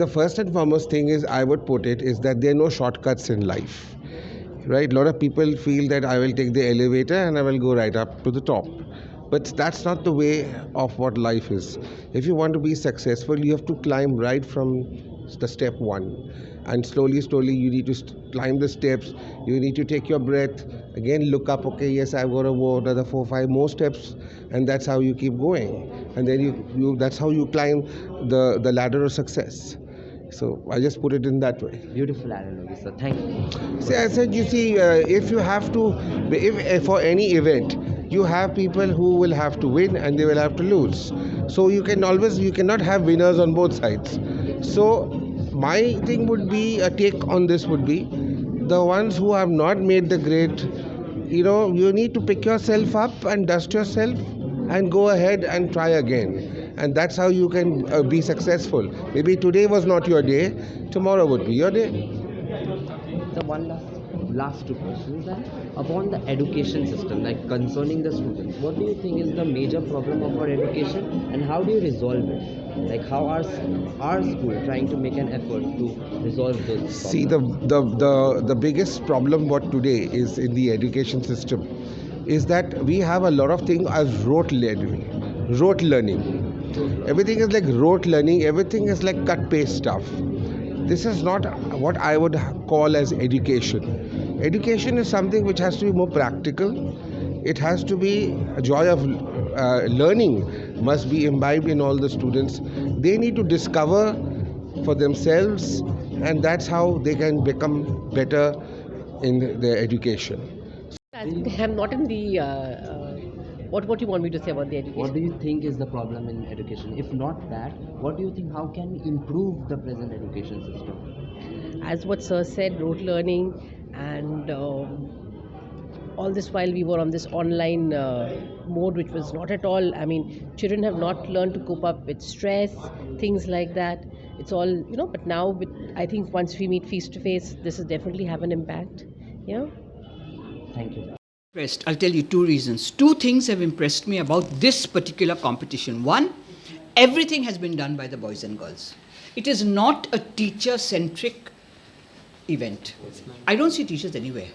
the first and foremost thing is I would put it is that there are no shortcuts in life. Right? A lot of people feel that I will take the elevator and I will go right up to the top. But that's not the way of what life is. If you want to be successful, you have to climb right from the step one. And slowly, slowly, you need to climb the steps. You need to take your breath. Again, look up, okay, yes, I've got to go another 4, 5 more steps. And that's how you keep going. And then that's how you climb the ladder of success. So I just put it in that way. Beautiful analogy, sir. Thank you. See, I said, you see, if you have to, if for any event, you have people who will have to win and they will have to lose. So you cannot have winners on both sides. So my thing would be, a take on this would be, the ones who have not made the grade, you need to pick yourself up and dust yourself and go ahead and try again. And that's how you can be successful. Maybe today was not your day, tomorrow would be your day. So one last two questions then. Upon the education system, like concerning the students, what do you think is the major problem of our education and how do you resolve it? Like how are our school trying to make an effort to resolve those problems? See, the biggest problem what today is in the education system is that we have a lot of things as rote learning. Everything is like rote learning, everything is like cut paste stuff. This is not what I would call as education. Education is something which has to be more practical. It has to be a joy of learning must be imbibed in all the students. They need to discover for themselves, and that's how they can become better in their education. I'm not in the. What do you want me to say about the education? What do you think is the problem in education? If not that, what do you think? How can we improve the present education system? As what Sir said, rote learning, and all this while we were on this online mode, which was not at all. I mean, children have not learned to cope up with stress, things like that. It's all But now, I think once we meet face to face, this will definitely have an impact. Yeah. Thank you. I'll tell you two reasons. Two things have impressed me about this particular competition. One, everything has been done by the boys and girls. It is not a teacher-centric event. I don't see teachers anywhere.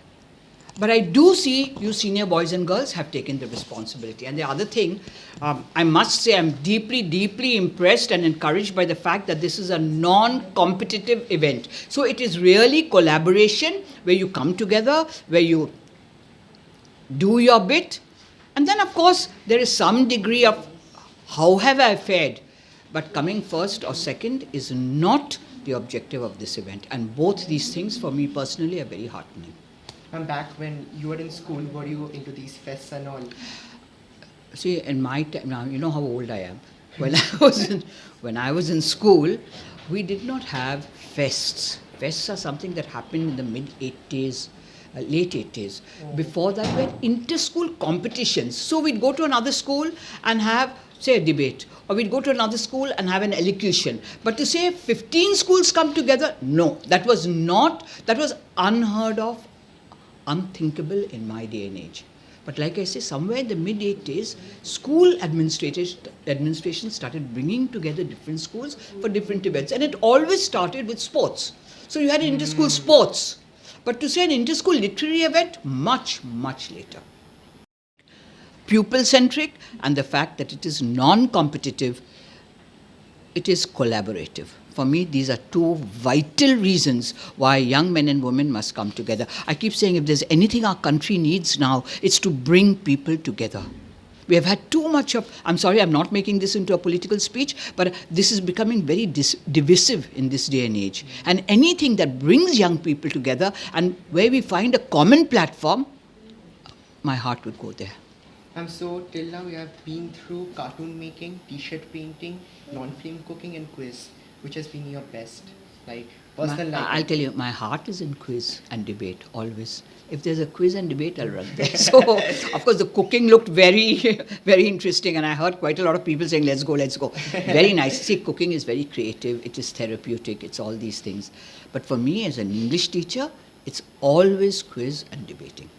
But I do see you senior boys and girls have taken the responsibility. And the other thing, I must say I'm deeply, deeply impressed and encouraged by the fact that this is a non-competitive event. So it is really collaboration where you come together, where you do your bit, and then of course there is some degree of how have I fared, but coming first or second is not the objective of this event, and both these things for me personally are very heartening. And back when you were in school, were you into these fests and all? See, in my time, now you know how old I am. When I was in school, we did not have fests. Fests are something that happened in the mid-80s. Late 80s. Before that were inter-school competitions. So we'd go to another school and have, say, a debate. Or we'd go to another school and have an elocution. But to say 15 schools come together, no. That was unheard of, unthinkable in my day and age. But like I say, somewhere in the mid-80s, school administration started bringing together different schools for different events. And it always started with sports. So you had inter-school sports. But to say an inter-school literary event, much, much later. Pupil-centric, and the fact that it is non-competitive, it is collaborative. For me, these are two vital reasons why young men and women must come together. I keep saying if there's anything our country needs now, it's to bring people together. We have had too much of, I'm sorry, I'm not making this into a political speech, but this is becoming very divisive in this day and age. And anything that brings young people together and where we find a common platform, my heart would go there. So till now you have been through cartoon making, t-shirt painting, non-flame cooking and quiz. Which has been your best? Like personal life? I'll tell you, my heart is in quiz and debate, always. If there's a quiz and debate, I'll run there. So, of course, the cooking looked very, very interesting. And I heard quite a lot of people saying, let's go, let's go. Very nice. See, cooking is very creative. It is therapeutic. It's all these things. But for me, as an English teacher, it's always quiz and debating.